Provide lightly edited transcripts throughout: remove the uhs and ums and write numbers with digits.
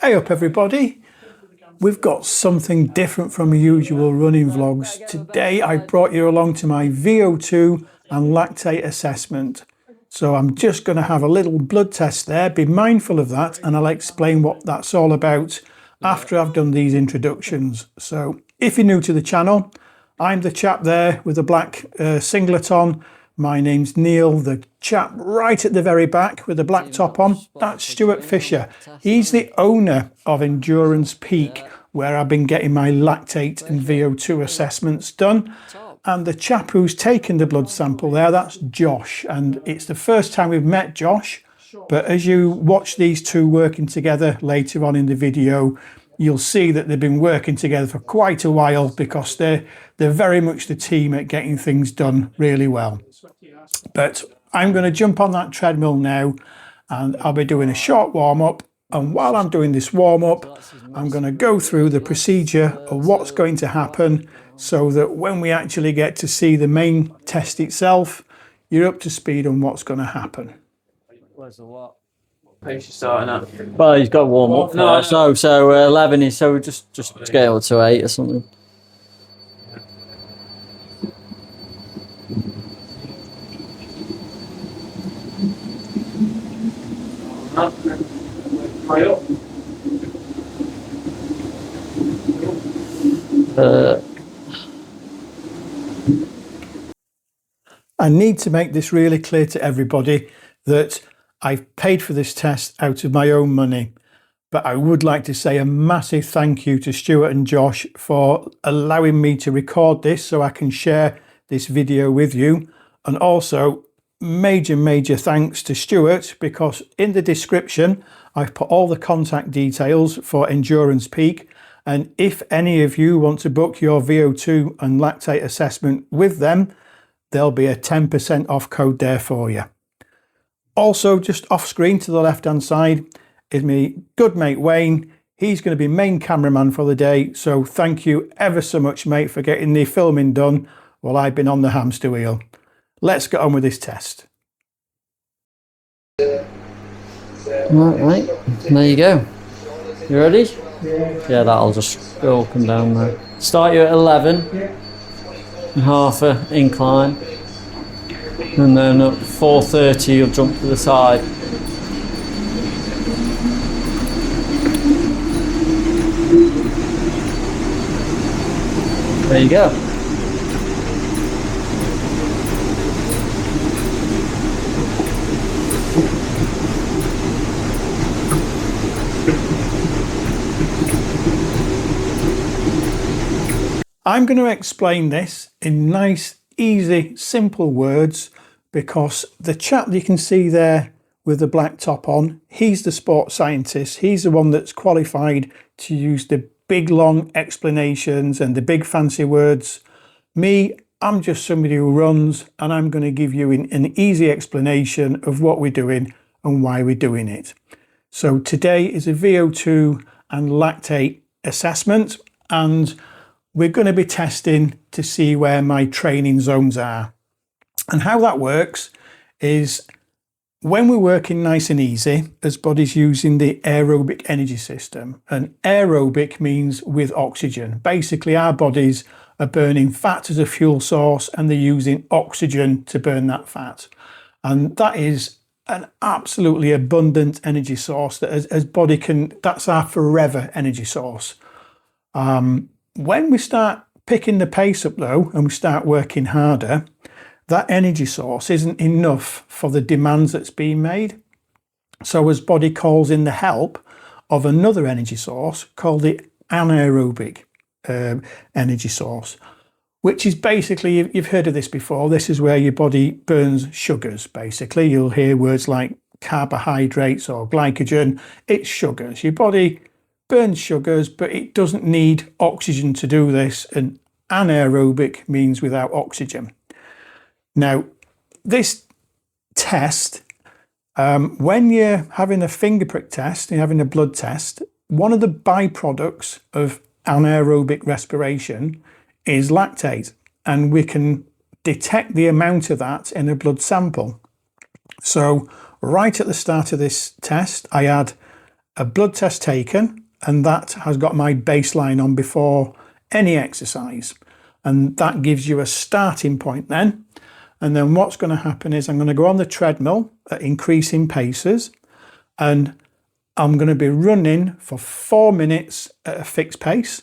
Hey up everybody, we've got something different from the usual running vlogs. Today I brought you along to my VO2 and lactate assessment. So I'm just going to have a little blood test there, be mindful of that, and I'll explain what that's all about after I've done these introductions. So if you're new to the channel, I'm the chap there with the black singlet on. My name's Neil, the chap right at the very back with the black top on. That's Stuart Fisher. He's the owner of Endurance Peak, where I've been getting my lactate and VO2 assessments done. And the chap who's taken the blood sample there, that's Josh. And it's the first time we've met Josh. But as you watch these two working together later on in the video, you'll see that they've been working together for quite a while, because they're very much the team at getting things done really well. But I'm going to jump on that treadmill now and I'll be doing a short warm-up. And while I'm doing this warm-up, I'm going to go through the procedure of what's going to happen, so that when we actually get to see the main test itself, you're up to speed on what's going to happen. Where's the what? Pace you starting at? Well, he's got to warm up first. No, so 11 is, so just scale to 8 or something. I need to make this really clear to everybody that I've paid for this test out of my own money, but I would like to say a massive thank you to Stuart and Josh for allowing me to record this so I can share this video with you. And also major thanks to Stuart, because in the description I've put all the contact details for Endurance Peak, and if any of you want to book your VO2 and lactate assessment with them, there'll be a 10% off code there for you. Also, just off screen to the left hand side is my good mate Wayne. He's going to be main cameraman for the day, so thank you ever so much, mate, for getting the filming done while I've been on the hamster wheel. Let's get on with this test. Right, there you go. You ready? Yeah, that'll just go up and down there. Start you at 11, and half a incline, and then at 4:30 you'll jump to the side. There you go. I'm going to explain this in nice, easy, simple words, because the chap that you can see there with the black top on, he's the sports scientist. He's the one that's qualified to use the big long explanations and the big fancy words. Me, I'm just somebody who runs, and I'm going to give you an easy explanation of what we're doing and why we're doing it. So today is a VO2 and lactate assessment, and we're going to be testing to see where my training zones are. And how that works is, when we're working nice and easy, as bodies using the aerobic energy system, and aerobic means with oxygen. Basically, our bodies are burning fat as a fuel source, and they're using oxygen to burn that fat. And that is an absolutely abundant energy source that as body can, that's our forever energy source. When we start picking the pace up though, and we start working harder, that energy source isn't enough for the demands that's being made. So as body calls in the help of another energy source called the anaerobic energy source, which is basically, you've heard of this before, this is where your body burns sugars. Basically, you'll hear words like carbohydrates or glycogen. It's sugars. Your body burns sugars, but it doesn't need oxygen to do this, and anaerobic means without oxygen. Now, this test, when you're having a finger prick test and you're having a blood test, one of the byproducts of anaerobic respiration is lactate, and we can detect the amount of that in a blood sample. So right at the start of this test, I had a blood test taken, and that has got my baseline on before any exercise. And that gives you a starting point then. And then what's going to happen is I'm going to go on the treadmill at increasing paces, and I'm going to be running for 4 minutes at a fixed pace,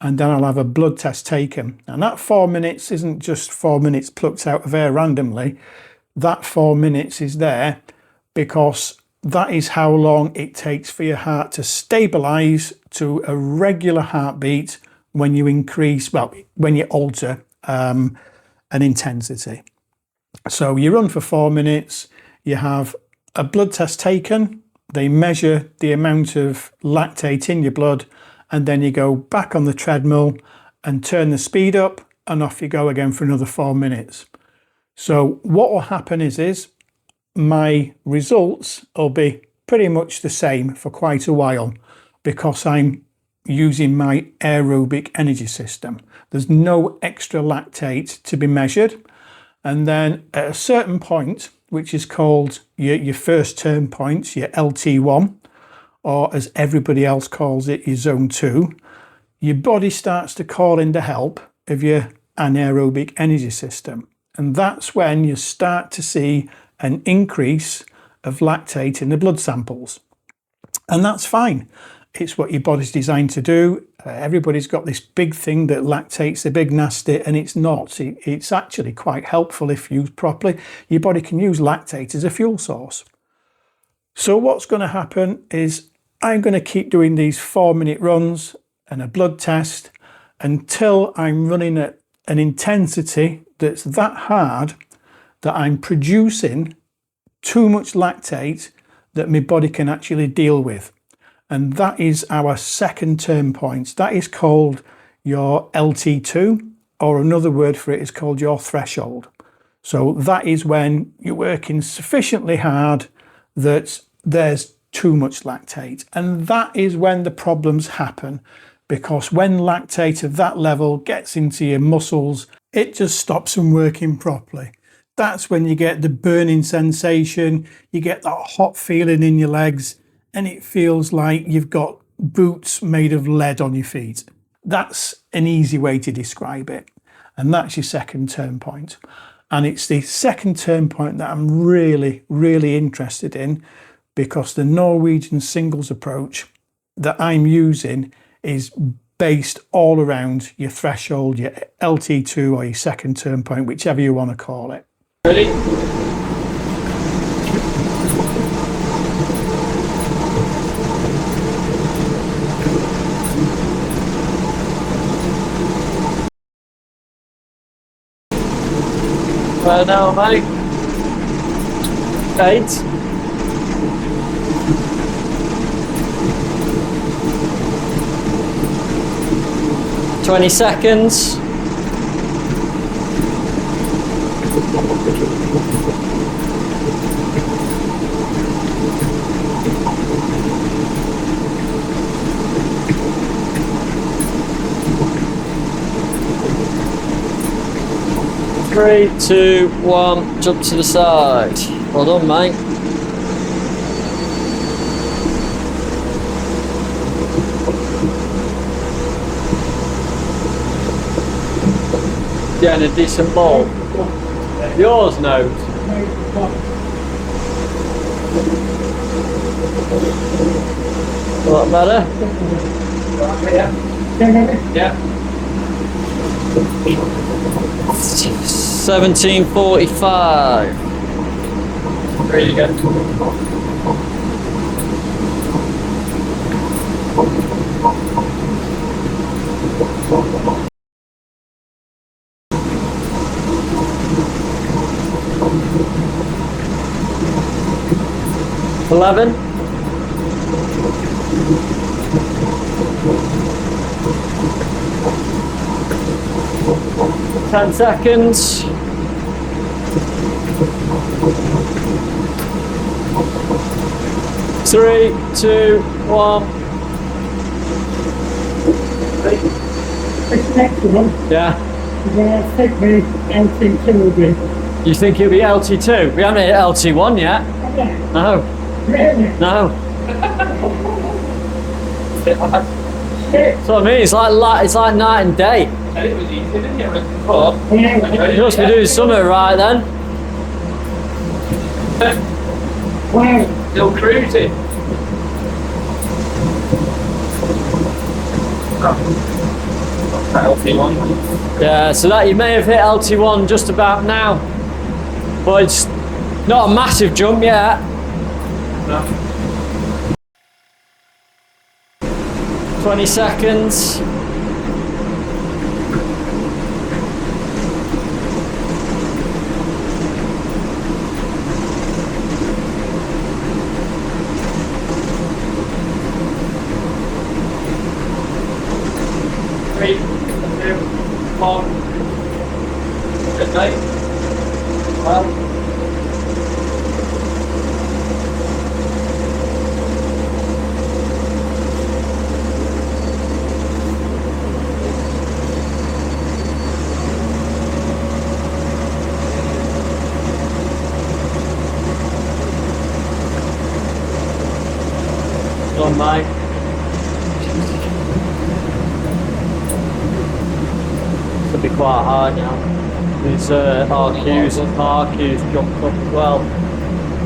and then I'll have a blood test taken. And that 4 minutes isn't just 4 minutes plucked out of air randomly. That 4 minutes is there because that is how long it takes for your heart to stabilize to a regular heartbeat when you increase, well, when you alter an intensity. So you run for 4 minutes, you have a blood test taken, they measure the amount of lactate in your blood, and then you go back on the treadmill and turn the speed up, and off you go again for another 4 minutes. So what will happen is my results will be pretty much the same for quite a while because I'm using my aerobic energy system. There's no extra lactate to be measured. And then at a certain point, which is called your first turn point, your LT1, or as everybody else calls it, your zone 2, your body starts to call in the help of your anaerobic energy system. And that's when you start to see an increase of lactate in the blood samples. And that's fine. It's what your body's designed to do. Everybody's got this big thing that lactate's a big nasty, and it's not. It's actually quite helpful if used properly. Your body can use lactate as a fuel source. So what's going to happen is I'm going to keep doing these 4-minute runs and a blood test until I'm running at an intensity that's that hard that I'm producing too much lactate that my body can actually deal with. And that is our second turn point. That is called your LT2, or another word for it is called your threshold. So that is when you're working sufficiently hard that there's too much lactate. And that is when the problems happen, because when lactate of that level gets into your muscles, it just stops them working properly. That's when you get the burning sensation, you get that hot feeling in your legs, and it feels like you've got boots made of lead on your feet. That's an easy way to describe it. And that's your second turn point. And it's the second turn point that I'm really, really interested in, because the Norwegian singles approach that I'm using is based all around your threshold, your LT2 or your second turn point, whichever you want to call it. Ready? Well now, mate. 8. 20 seconds. Three, two, one, jump to the side. Well done, mate. Getting a decent ball. Yours, no. A lot better? Yeah. 17:45. Really good. $11. 10 seconds. 3, 2, 1. It's next one. Yeah. Yeah, take me LT2 again. You think it'll be LT2? We haven't hit LT1 yet. Yeah. No. Really? No. That's what I mean. It's like night and day. And it was easy, didn't it? You must be doing something right then. Wow. Still cruising. LT1. Yeah, so that you may have hit LT1 just about now, but it's not a massive jump yet. No. 20 seconds. Three, two, one. Good night. Well. Done, mate. Could be quite hard now. These RQs jumped up as well.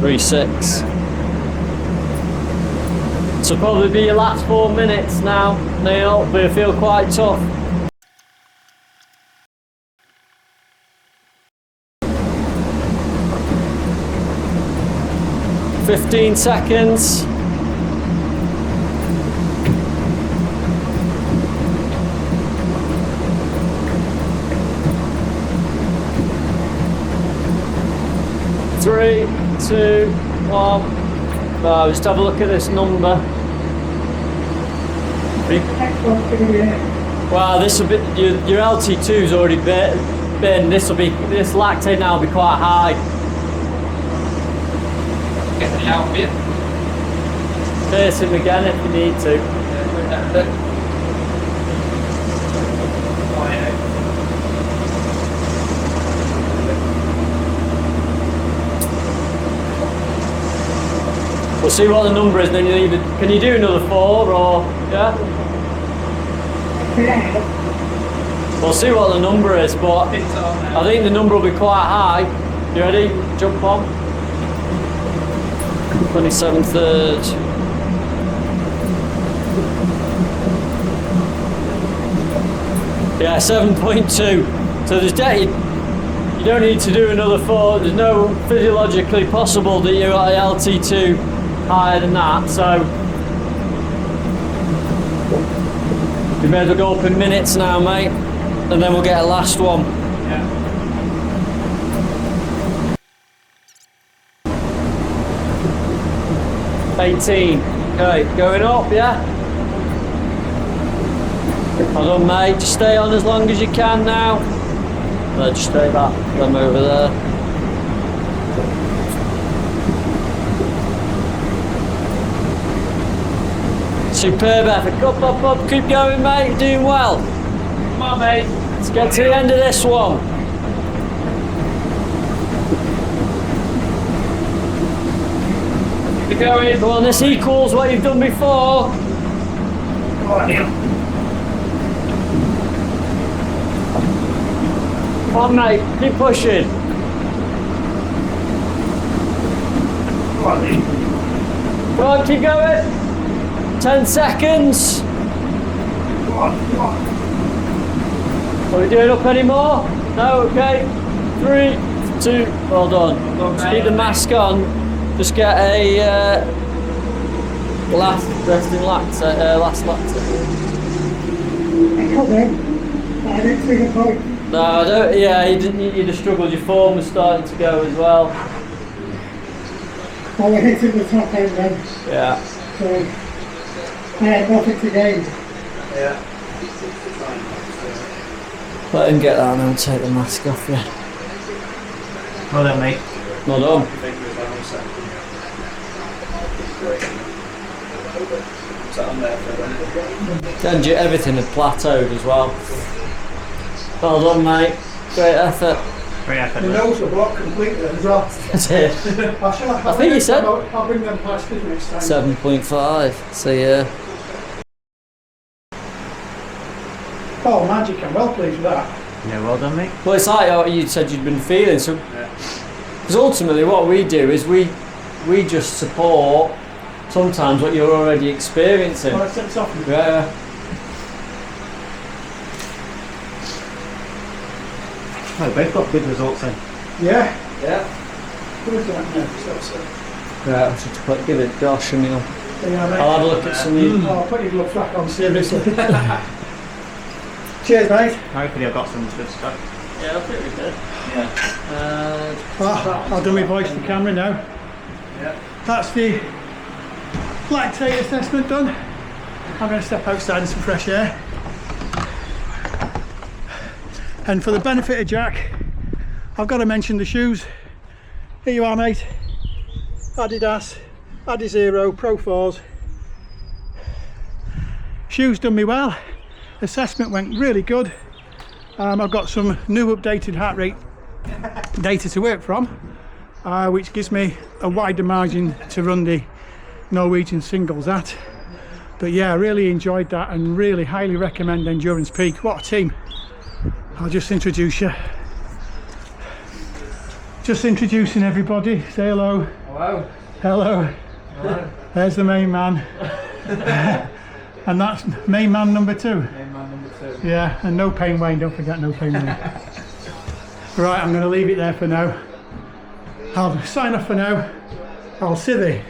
3.6. So probably be your last 4 minutes now, Neil, but you feel quite tough. 15 seconds. Three, two, one. Just have a look at this number. Wow, this will be your LT2's already been. This lactate now will be quite high. Get the out bit. Pace him again if you need to. We'll see what the number is, then you either can you do another 4 or yeah? We'll see what the number is, but I think the number will be quite high. You ready? Jump on. 27 third. Yeah, 7.2. So there's you don't need to do another 4. There's no physiologically possible that you're at LT2 higher than that. So you may as well go up in minutes now, mate, and then we'll get a last one. Yeah. Okay, going up, yeah? Well done, mate. Just stay on as long as you can now. Just stay back, them over there. Superb effort. Up, keep going, mate. You're doing well. Come on, mate. Let's get to the end of this one. Keep going. Come on, this equals what you've done before. Come on, Neil. Come on, mate. Keep pushing. Come on, Neil. Come on, keep going. 10 seconds. Come on. Are we doing up anymore? No, okay. 3, 2, well done. Just keep the mask on. Just get a last resting lactate, last lactate. I come in, but I didn't see the point. No, I don't, yeah, you'd have struggled. Your form was starting to go as well. Well, we're hitting the top end then, Yeah. so I had nothing to gain. Yeah. Let him get that and take the mask off, yeah. Well done, mate. Well done. And everything had plateaued as well. Well done, mate. Great effort. Great effort. The nose are blocked completely as well. That's it. I think you said I'll bring them past next time. 7.5. So yeah. Oh, magic, I'm well pleased with that. Yeah, well done, mate. Well, it's like what you said you'd been feeling. So, because ultimately, what we do is we just support sometimes what you're already experiencing. Well, it's off. Yeah. Oh, both got good results then. Yeah. Yeah. Who's that now? So. Right, I'll just give it Josh and I'll Yeah, mate. have a look at some of you. Oh, put your glove back on, seriously. Cheers, mate. Hopefully I've got some good stuff. Yeah, I think we did. Oh, I'll do my voice to camera now. Yeah. That's the lactate assessment done. I'm going to step outside in some fresh air. And for the benefit of Jack, I've got to mention the shoes. Here you are, mate. Adidas, Adizero Pro 4s. Shoes done me well. Assessment went really good. I've got some new updated heart rate data to work from, which gives me a wider margin to run the Norwegian singles at. But yeah, I really enjoyed that and really highly recommend Endurance Peak. What a team. I'll just introduce you. Just introducing everybody. Say hello. Hello. Hello. Hello. There's the main man. And that's main man number 2. Main man number 2. Yeah, and no pain Wayne, don't forget no pain Wayne. Right, I'm going to leave it there for now. I'll sign off for now. I'll see thee.